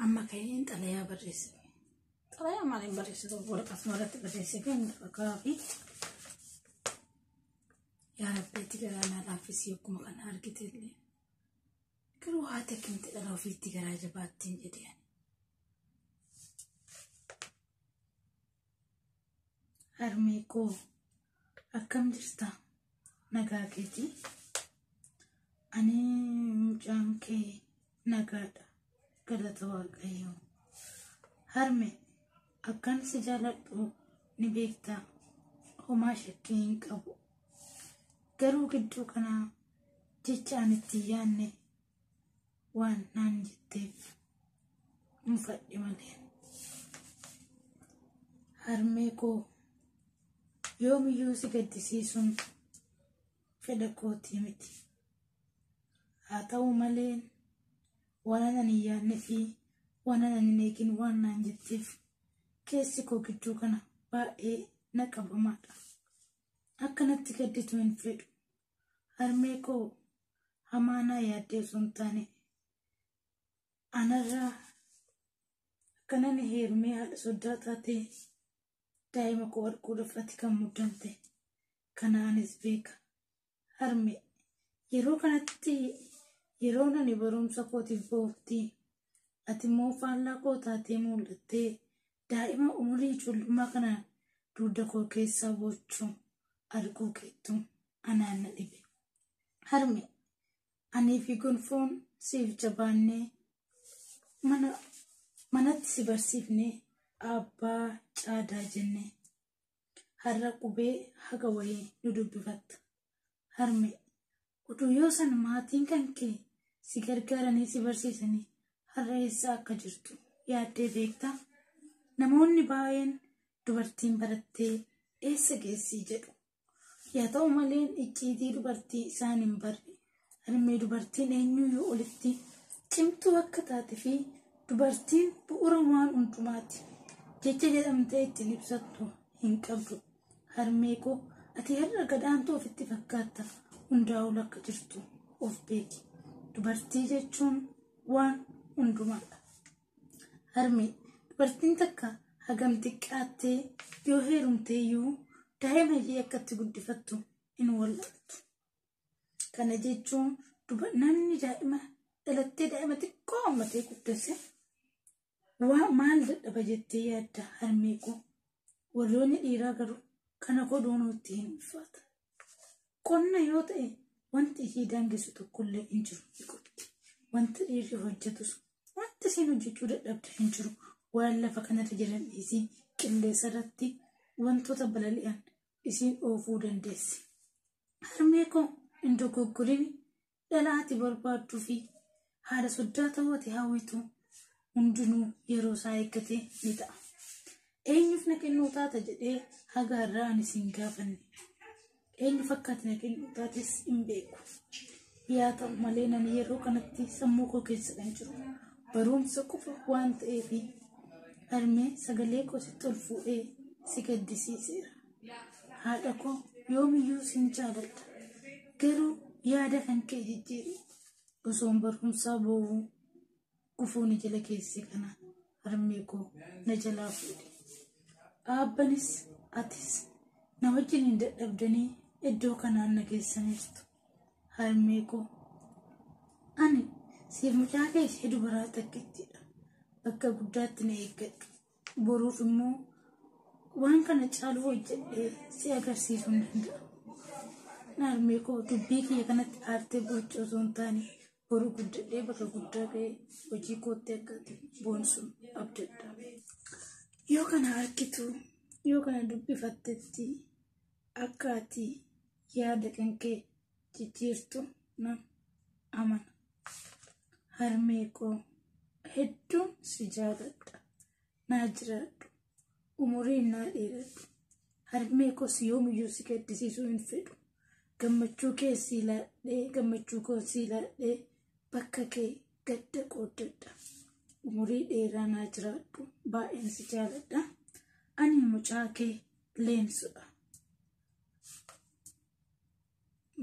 amma ka'een xalayaa barreesse. Xalayaa maaliin barreesse tokko waraqaa irratti barreesse kan bakka fi yaa rabbiitti garaanaa laaffisii akkuma kana argite illee garuu haati akkamitti dhala ofiitti garaa jabaattiin jedheen. Harmee koo akkam jirta? Nagaa keetii? Ani mucaan kee nagaadha. Galata Waaqayyoo. Harmee akkan si jaaladhu ni beektaa? Homaa shakkii hin qabu. Garuu gidduu kana jecha ani itti yaanne waan naan jetteef hin fadhi malee. Harmee koo yoomiyyuu si gaddisiisuun fedha kootii miti. Haa ta'u malee waan ani yaanne fi waan ani hin eegin waan naan jetteef keessi koo gidduu kana baay'ee na qabamaadha. Akkanatti gadditu hin fedhu. Harmee koo hamaa naa yaaddee osoo hin taane anarraa akkanan heerumee haadha soddaa taatee daa'ima koo arguudhaaf ati kan muddamte kana anis beeka. Harmee yeroo kanatti yeroo ani barumsa kootiif ba'utti ati immoo faallaa koo taatee mul'attee daa'ima umurii ijoollummaa kana dugda koo keessaa bochuu arguu keettu anaan na dhibe. Harmee anii fi gonfoon siif jabaannee manatti si barsiifnee abbaa caadaa jennee har'a qubee haga wayii nu dubbifatta. Harmee utuu yoo san maatiin kan kee si gargaaranii si barsiisanii har'a eessa akka jirtu yaaddee beektaa? Namoonni baay'een dubartiin barattee eessa geessii jedhu. Yaa ta'u malee icciitii dubartii isaan hin barre. Harmee dubartiin eenyuyyuu olitti cimtuu akka taate fi dubartiin bu'uura waan hundumaati jecha jedhamtee ittiin ibsattu hin qabdu. Harmee koo ati har'a gadaantuu ofitti fakkaatta hundaa'uu akka jirtu of beeki. Dubartii jechuun waan hundumaadha. Harmee dubartiin takka hagam xiqqaattee yoo heerumteeyyuu daa'ima ishee akkatti guddifattu hin wal'aattu. Kana jechuun namni daa'ima dhalattee daa'ima xiqqoo hammatee guddise maal dadhaba jettee yaadda? Harmee koo warroonni dhiiraa garuu kana godhuun itti hin ulfaata. Qonna yoo ta'e wanti ishee daangessu tokkollee hin jiru ni qotti. Wanti dhiirri hojjetus wanti isheen hojjechuu dadhabde hin jiru. Waan lafa kanarra jiran dhiisii qilleensa irratti wantoota balali'an isiin oofuu dandeessi. Harmee koo hin dogoggorin dhalaati barbaadduu fi haadha soddaa ta'uu ati hawwitu hundinuu yeroo isaa eeggate ni ta'a. Eenyuuf na kennuu taata jedhee haga har'aa ani siin gaafanne. Eenyu fakkaati na kennuu taates hin beeku. Yaa ta'u malee nani yeroo kanatti sammuu koo keessa kan jiru barumsa qofa waan ta'eef harmee sagalee koo sitti ol fuudhee si gaddisiiseera. Haadha koo yoomiyyuu sin jaaladha. Garuu yaada kan kee jijjiiru osoon barumsaa boo'uu gufuun jala keessee kana harmee koo na jalaa fuudhe. Aabbanis atis na wajjin hin dadhabdanii iddoo kanaan na geessaniirtu. Harmee koo ani siif mucaa kee ishee dubaraa takkittiidha. Bakka guddaatti na eeggadhu. Boruuf immoo waan kana caalu hojjedhee si agarsiisuu hin danda'u. Harmee koo dubbii kiyya kanatti aartee boocii osoo hin taane boruu guddadhee bakka guddaa ga'ee hojii kootti akka boonsuun abdadha. Yoo kana argitu yoo kana dubbifattetti akka ati yaada kan kee jijjiirtu nan amana. Harmee koo hedduun si jaaladha. Naa jiraadhu. Umuriin naa dheeradhu. Harmee koo si yoomiyyuu si gaddisiisuu hin fedhu. Gammachuu kee si ilaadhee gammachuu koo si ilaadhee bakka kee gadda qooddadha. Umurii dheeraa naa jiraadhu. Baay'een si jaaladha. Ani mucaa kee Leensudha.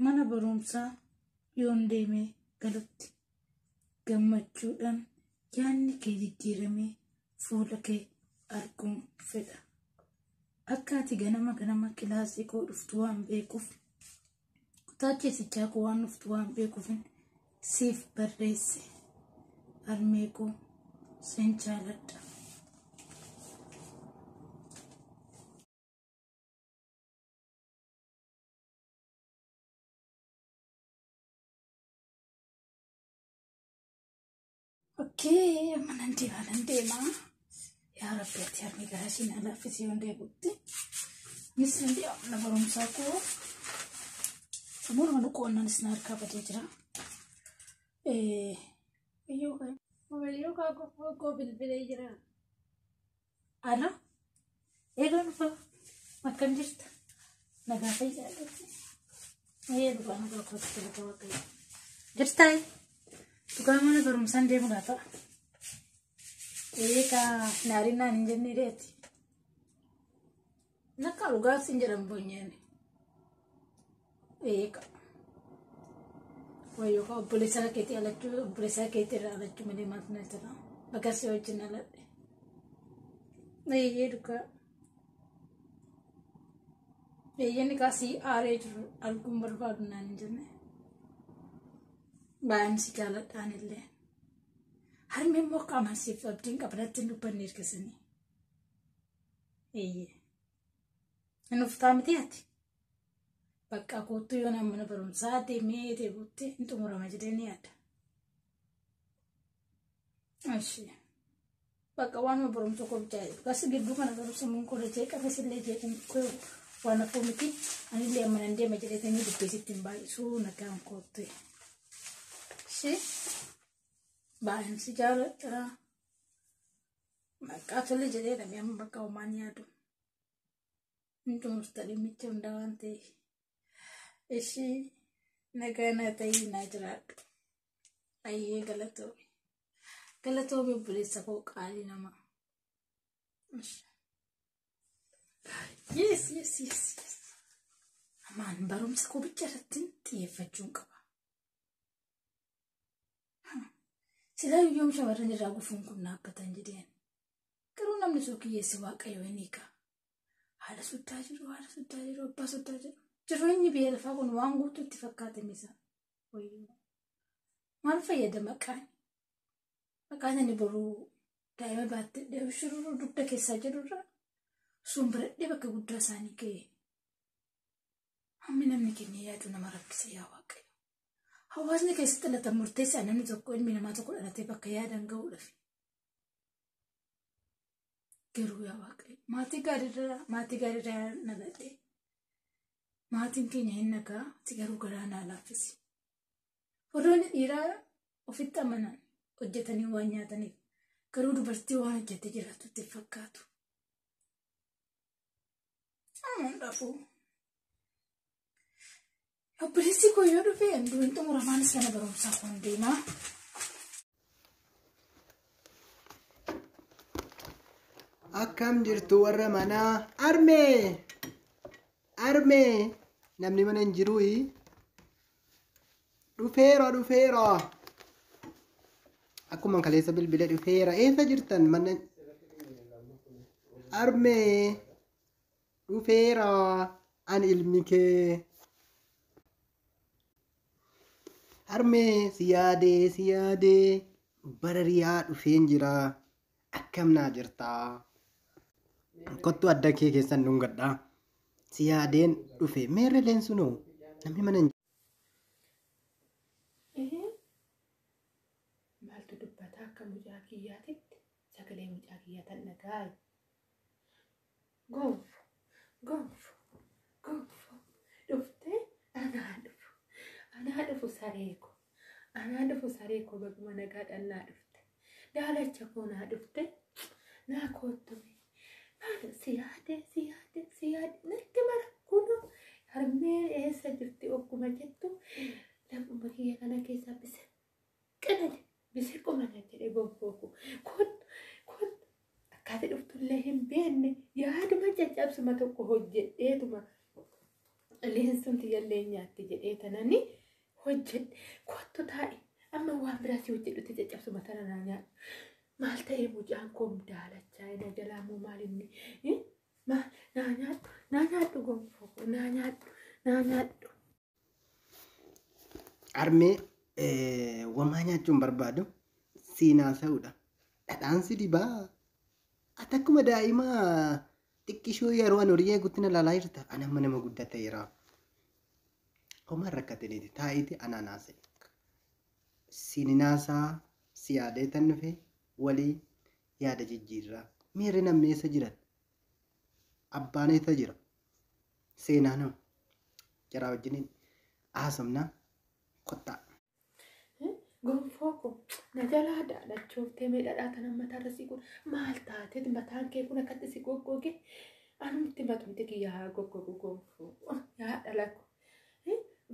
Mana barumsaa yoon deemee galutti gammachuudhaan yaanni kee jijjiiramee fuula kee arguun fedha. Akka ati ganama kilaasii koo dhuftu waan beekuuf kutaa keessichaa koo waan dhuftu waan beekuufin siif barreesse. Harmee koo sin jaaladha. Okay, mananti ma. Ya Rabbi ati harmee garasiin alaafisee hundee butti. Nisandi na barumsaa koo. Samura manu qoonnan isna harkaa badee jira. Wayyoo koo bilbilee jira. Alo? Eegaa dhufa? Akkam jirta? Nagaa fayyaadha. Dhugaa nagaa kootti lafa waaqayyo. Jirtaay? Dhugaa mana barumsaan deemu laata? Naarin naan hin jennee deeti. Nakka dhugaa sin jedhamu boonyeeni. Wayyoo koo obboleessaa keetii irraa alachuu malee maaltu na jira. Bagasii wajjin aladhe. Dhugaa. Inni kaasii aaree jiru arguun barbaadu naan hin jenne. Baay'een si jaaladhaan illee. Harmee immoo qaamaan siif abdiin qabanatti hin dubbanne ergasanii. Inni uffataa miti ati. Bakka kootu yoo nama mana barumsaa deemee deebuutti hin xumurama jedhee ni yaada. Bakka waanuma barumsa koo bijaajilu. Gasi gidduu kana barumsa mun koo jee qabeessillee jeetiin koo waan hafuu miti. Anillee amma nan deema jedheetanii dubbeesitti hin baay'isuu nagaan kootte. Baay'een si jaaladha. Maqaa tole jedheedha mi'amma bakka homaan yaadu. Hin xumurta dhimmicha hundaa waan ta'eef. Ishii nagaa na ta'ii naa jiraadhu. Ayyee galatoomi. Galatoomi obboleessa koo qaalii namaa. Yes. Amaan barumsa koo bicha irratti xiyyeeffachuun qaba. Silaa yoom shamarran irraa gufuun kun naabbatan jedheen. Garuu namni soo kiyyeessi waaqayyo hin hiika. Haadha soddaa jiru, abbaa soddaa jiru. Jireenyi biyya lafaa kun waan guutuutti fakkaatame isaa. Maal fayyada maqaan? Maqaan inni boruu daa'ima baattee deebishuruu dugda keessaa jirurraa sun biradhee bakka guddaa isaanii ga'e. Hammi namni keenya yaadu nama rakkise yaa waaqayyo. Hawaasni keessatti dhalatan murteessaa namni tokko ilmi namaa tokko dhalatee bakka yaadan ga'uudhaaf. Garuu yaa waaqayyo maatii gaariirraa naladhee. Maatiin keenya hin nagaa si garuu garaa naa laaffisi. Warroonni dhiiraa ofitti amanan hojjetanii waan nyaataniif garuu dubartii waan hojjettee jiraatutti fakkaatu. Hundaafuu. Obboleessi koo yoo dhufe handuun xumuramaanis mana barumsaa kun deemaa. Akkam jirtu warra manaa armee namni mana hin jiru dhufeera akkuma kaleessa bilbila dhufeera eessa jirtan mana armee dhufeera an ilmi kee armee siyaadee barariyaa dhufeen jira akkam naa jirtaa kottu adda kee keessan dhungadhaa siyaadeen dhufe meerre leensunoo namni mana maaltu dubbataa akka mucaa kiyyaatitti sagalee mucaa kiyyaa tan dhagaa'e gonf dhuftee anaa dhufu sareeko baguma nagaa dhannaa dhufte daalacha koo naa dhufte naa koottume siyaade natti mara kunoo harmee eessa jirti ogguma jettu lafuma kiyya kana keessaa bise qomana jedhe gonfooku kun akkaati dhuftullee hin beenne yaaduma caccabsuma tokko hojjedheetuma leensunti yallee nyaatti jedhee tanani hojjedhe kottu taa'e amma waan biraatti hojjedhutti caccabsuma tana naa nyaadhu maal ta'ee mucaan koo daalachaa ina jalaa moo maal inni naa nyaadhu gonfoo koo naa nyaadhu. Harmee wamaa nyaachuun barbaadu siinaa sa'uudha. Dhadhaansi dibaa. Ati akkuma daa'imaa xiqqishoo yeroo ani horii eegutti na laalaa jirta. Ani amma nama guddaa ta'eera. Homaan rakkataniiti taa'iti anaanaase. Siininaasaa si yaadee tan dhufe walii yaada jijjiirraa. Miirri nammeessa jiran. Abbaan eessa jira. Seenaa noo. Jaraa wajjiniin haasofnaa kottaa. Gonfoo koo na jalaa daadhachooftee miidhadhaa tan mataa irra si kun maal taateet mataan kee kun akkatti si goggoge anumti matumti kiyyaa goggogu gonfoo yaa dhalako.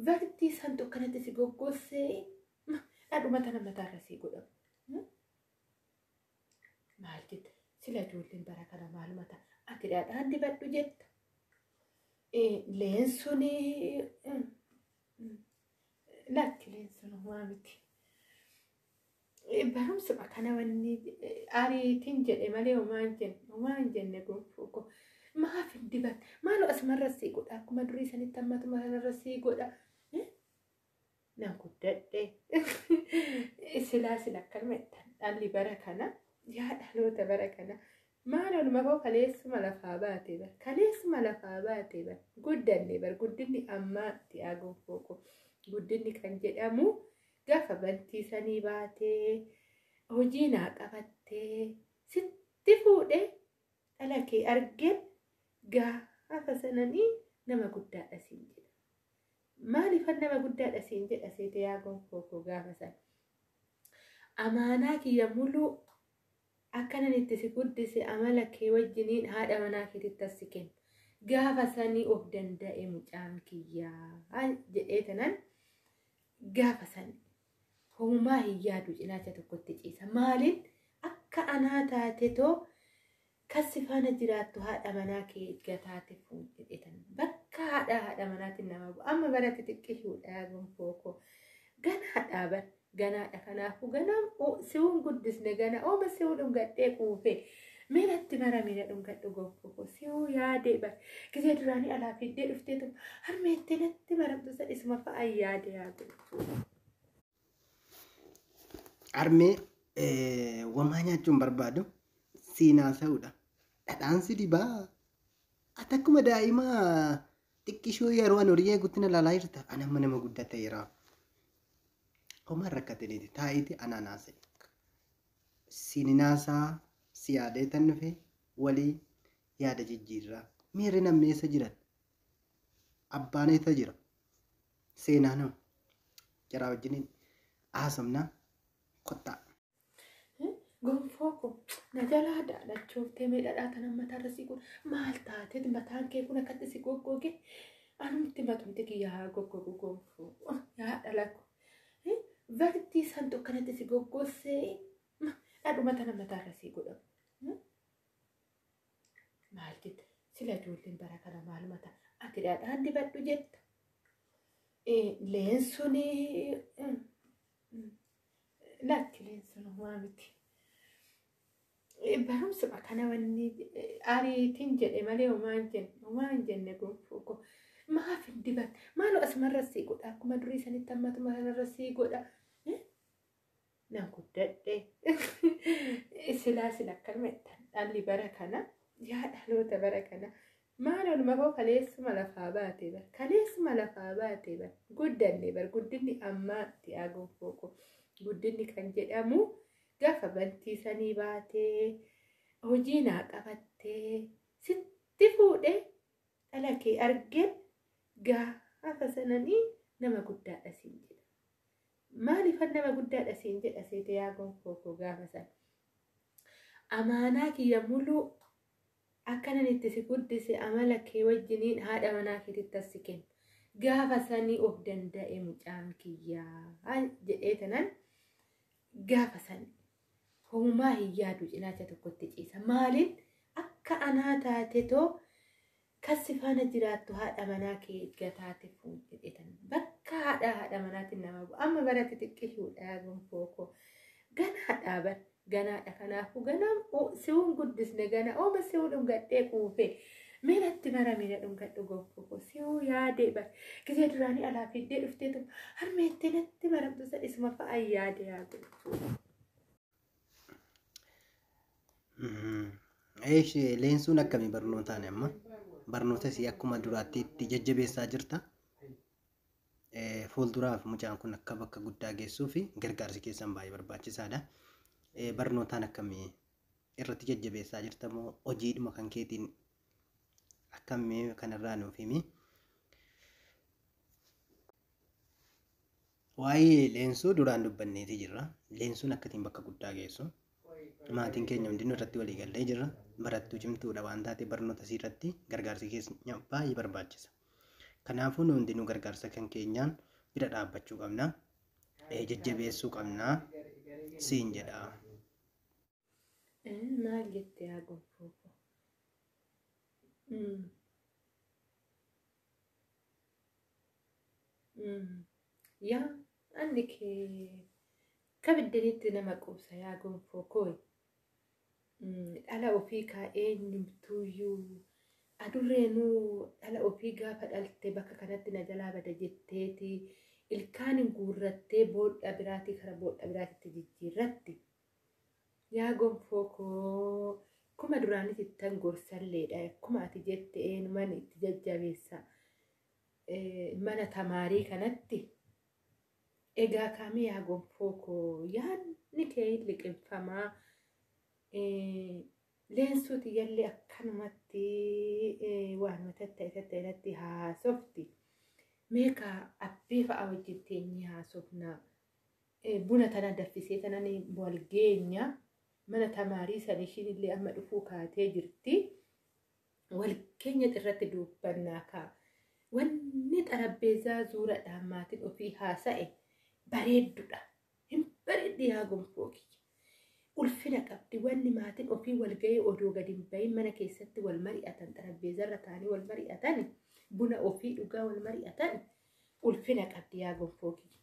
Vartii santu akkanatti si goggossee dhadhuma tana mataa irra si godhamu. Maal jette sila ijoolleen bara kana maal mataa ati dhadhaan dibadhu jetta. Leensuun lakki leensuun waa miti. Barumsuma kana wanni ariitiin jedhe malee homaan jenne gonfoo koo maaf hin diban maaloo asumarra sii godha akkuma durii sanitti ammatuma kanarra sii godha. Nan guddadhe silaa akkanuma ittaan dhalli bara kana yaa dhaloota bara kana maal olma koo kaleessuma lafaa baatee bar guddanne bar guddinni ammaatti yaa gonfoo koo guddinni kan jedhamu. Gaafa bantii sanii baatee hojii naa qabattee sitti fuudhee dhala kee argeen gaafa sananii nama guddaadha siin jedha. Maaliifan nama guddaadha siin jedha seete yaa gonfoo koo gaafa sana. Amaanaa kiyya muluu akkanan itti si guddise amala kee wajjiniin haadha manaa keetitti as si kennu. Gaafa sanii of danda'e mucaan kiyyaa jedhee tanan gaafa sanii. Homaa hin yaadu cinaacha tokkotti ciisa. Maaliin akka anaa taate too kasi faana jiraattu haadha manaa kee eeggataate fuudhetan. Bakka haadha manaatiin nama bu'u. Amma baratti xiqqishuudha gonfoo koo. Ganaadha kanaafuu ganaa si'uun guddisne gana ooma si'uu dhungadhee quufee. Miiratti mara miira dhungadhu gonfoo koo. Si'uu yaadee bar. Gisee duraanii alaa fiddee dhufteetu harmeettee natti maramtu sadhisuma fa'aa yaade yaa gonfoo. Harmee wamaa nyaachuun barbaadu siinaa sa'uudha. Dhadhaansi dibaa. Ati akkuma daa'imaa xiqqishoo yeroo ani horii eegutti na laalaa jirta. Ani amma nama guddaa ta'eera. Homaan rakkataniiti taa'iti anaanaase. Siininaasaa si yaadee tan dhufe walii yaada jijjiirraa. Miirri nammeessa jiran. Abbaan eessa jira. Seenaa noo. Jaraa wajjiniin haasofnaa kottaa. Gonfoo koo na jalaa daadhachooftee miidhadhaa tan mataa irra si kun maal taateet mataan kee kun akkatti si goggoge anumti matumti kiyyaa goggogu gonfoo yaa dhalako. Vartii santu akkanatti si goggossee dhadhuma tana mataa irra si godhamu. Maal jette sila ijoolleen bara kana maal mataa ati dhadhaan dibadhu jetta. Leensuun lakki leensuun waa miti. Barumsuma kana wanni ariitiin jedhe malee homaan jenne gonfoo koo maaf hin diban maaloo asumarra sii godha akkuma durii sanitti ammatuma kanarra sii godha. Nan guddadhe silaa akkanuma ittaan dhalli bara kana yaa dhaloota bara kana maal olma koo kaleessuma lafaa baatee bar guddanne bar guddinni ammaatti yaa gonfoo koo guddinni kan jedhamu. Gaafa bantii sanii baatee hojii naa qabattee sitti fuudhee dhala kee argeen gaafa sananii nama guddaadha siin jedha. Maaliifan nama guddaadha siin jedha seete yaa gonfoo koo gaafa sana. Amaanaa kiyya muluu akkanan itti si guddise amala kee wajjiniin haadha manaa keetitti as si kennu. Gaafa sanii of danda'e mucaan kiyyaa jedhee tanan gaafa sanii. Homaa hin yaadu cinaacha tokkotti ciisa. Maaliin akka anaa taate too kasi faana jiraattu haadha manaa kee eeggataate fuudhetan. Bakka haadha manaatiin nama bu'u. Amma baratti xiqqishuudha gonfoo koo. Ganaadhaa ganaadha kanaafuu ganaan si'uun guddisne gana ooma si'uu dhungadhee quufee miilatti maramina dhungadhu gonfoo si'uu yaadee bar gisee duraanii alaa fiddee dhufteetu harmeettee natti maramtu isa isuma fa'aa yaade yaadu. Leensuun akkamii barnootaan amma barnoota isii akkuma duraatti itti jajjabeessaa jirta. Fuulduraaf mucaan kun akka bakka guddaa geessuu fi gargaarsi keessan baay'ee barbaachisaadha. Barnootaan akkamii irratti jajjabeessaa jirta moo hojiidhuma kan keetiin akkamii kanarraa nuuf himi. Waa'ee leensuu duraan dubbanneeti jirra. Leensuun akkamiin bakka guddaa geessu. Maatiin keenya hundinuu irratti walii gallee jirra. Barattuu cimtuudha waan taate barnoota isii irratti gargaarsi keenya baay'ee barbaachisa. Kanaafuu nu hundinuu gargaarsa kan keenyaan bira dhaabbachuu qabna. Jajjabeessuu qabna siin jedha. Maal jettee haa gonfoo? Yaa anni kee kabiddanitti nama quubsa yaa gonfoo kooyi. Dhala ofii kaa'ee nimtuuyyuu adurreenuu dhala ofii gaafa dhalte bakka kanatti na jalaa bada jetteeti ilkaan guurrattee boodha biraatii kara boodha biraatitti jijjiirratti. Yaa gonfoo koo kuma duraanitti ittan gorsalleedha akkuma ati jette eenyumaan itti jajjabeessa mana tamaarii kanatti. Egaa kamii yaa gonfoo koo yaadni kee liqinfamaa leensuuti yallee akkanumatti waanuma tatta'e haasofti. Meeqa abbee fa'a wajjin teenyee haasofna. Buna tana daffisee tanan wal geenya mana tamaarii san ishiin illee amma dhufuu kaatee jirti. Wal keenya irratti dubbannaa kaa. Wanni xarabbeezaa zuuradhaan maatiin ofii haasa'e bareeddudha. Hin bareeddi yaa gonfoo kiyya. Ulfina qabdi wanni maatiin ofii wal ga'ee odoo gadi hin bahin mana keessatti wal mari'atan xarabbeezarra taa'anii wal mari'atan buna ofii dhugaa wal mari'atan ulfina qabdi yaa gonfoo kiyya.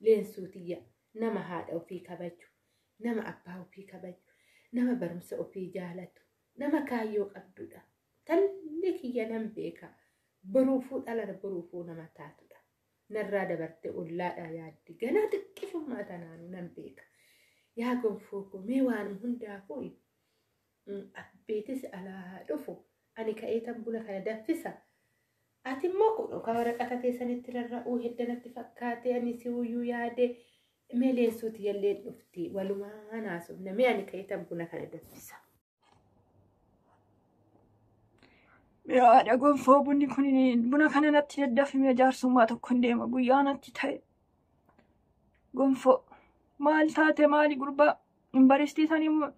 Leensuutiyya nama haadha ofii kabaju, nama abbaa ofii kabaju, nama barumsa ofii jaalatu, nama kaayyoo qabdudha. Talli kiyya nan beeka. Boruufuu dhalana boruufuu nama taatudha. Narraa dabarte ollaadhaa yaaddi. Ganaa xiqqishummaa tanaanu nan beeka. Yaa gonfoo koo mee waan hundaafuu abbeetis alaa dhufu ani ka'ee tan buna kana danfisa. Ati immoo kun ka waraqata keessanitti rarra'uu heddanatti fakkaatee ani si uyyuu yaade mee leensuuti yallee dhufti walumaan haasofna mee ani ka'ee tan buna kana danfisa. Yaada gonfoo bunni kun buna kana natti daddafime jaarsummaa tokko hin deema guyyaa natti ta'e. Gonfoo maal taate maali gurbaa yuunivarsiitii sanii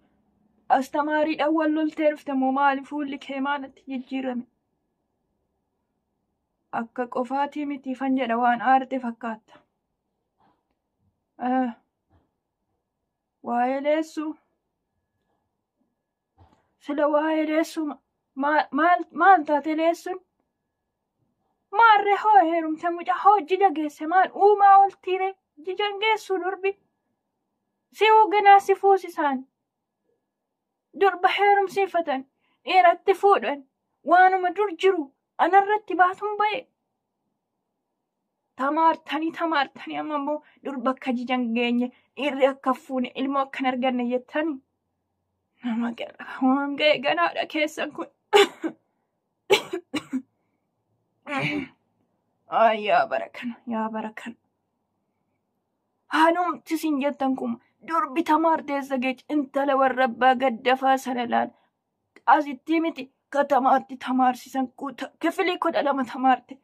astamaariidhaan wal loltee dhufte moo maali fuulli kee maalatti jijjiirame? Akka qofaatii miti fan jedha waan aarte fakkaatta. Waa'ee leessuu sila waa'ee leessuu maal taate leessuun? Maarree hoo heerumte mucaa hoo jija geesse maal uumaa ol tiire jijan geessuu durbi. Si ganaa si fuusisaan durba heerumsiifatan dhiiratti fuudhan waanuma dur jiru anarratti baatuun ba'e. Tamaartanii amma immoo durba akka jijan geenye dhiirri akka fuune ilmoo akkan arganne jettanii nama gara waan ga'e ganaadha keessan kun. Yaa bara kana. Haanumti sin jettan kun durbi tamaarteessa geech intala warra abbaa gaddafaa sana laal asitti miti katamaatti tamaarsisan kifilii 12 tamaarte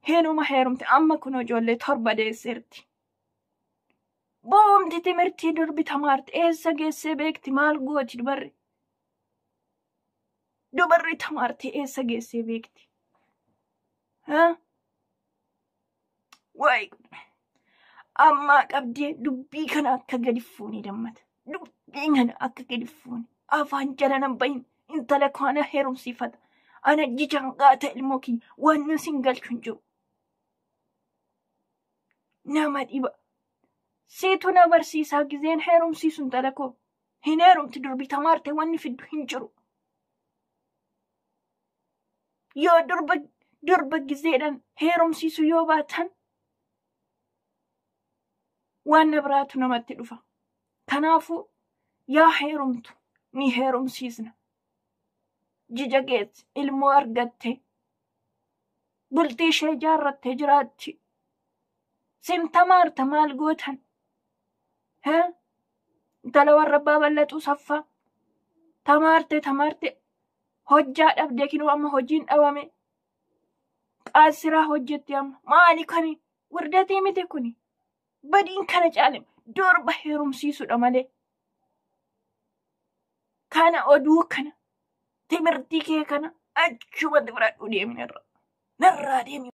heenuma heerumte amma kun ijoollee 7 deesseerti. Boomti timirtii durbi tamaarte eessa geessee beekti maal gooti dubarri? Dubarri tamaarte eessa geessee beekti? Wayi amma qabdee dubbii kana akka gadi fuuni dammata. Dubbii kana akka gadi fuuni. Afaan jala nan bahin intala kana heerumsiifata. Ana jijaan qaata ilmoo kiyya waan sin galchuun jiru. Nama dhiba. Seetu na barsiisaa gizeen heerumsiisu intala koo. hin heerumti durbi tamaarte wanni fiddu hin jiru. Yoo durba gizeedhaan heerumsiisu yoo baatan waan na biraatu namatti dhufa. Kanaafuu yaa heerumtu ni heerumsiisna. Jija geesse ilmoo argatte bultii ishee ijaarrattee jiraatti. Sin tamaarta maal gootan? Intala warra abbaa bal'axuu saffaa tamaarte hojjaa dhabdee kinuu amma hojiin dhabame. Qaasiraa hojjetti amma maali kani wirdatii miti kuni badiin kana caalem durba heerumsiisudha malee. Kana oduu kana timirtii kee kana achumatti fudhadhu deemi narraa deemi.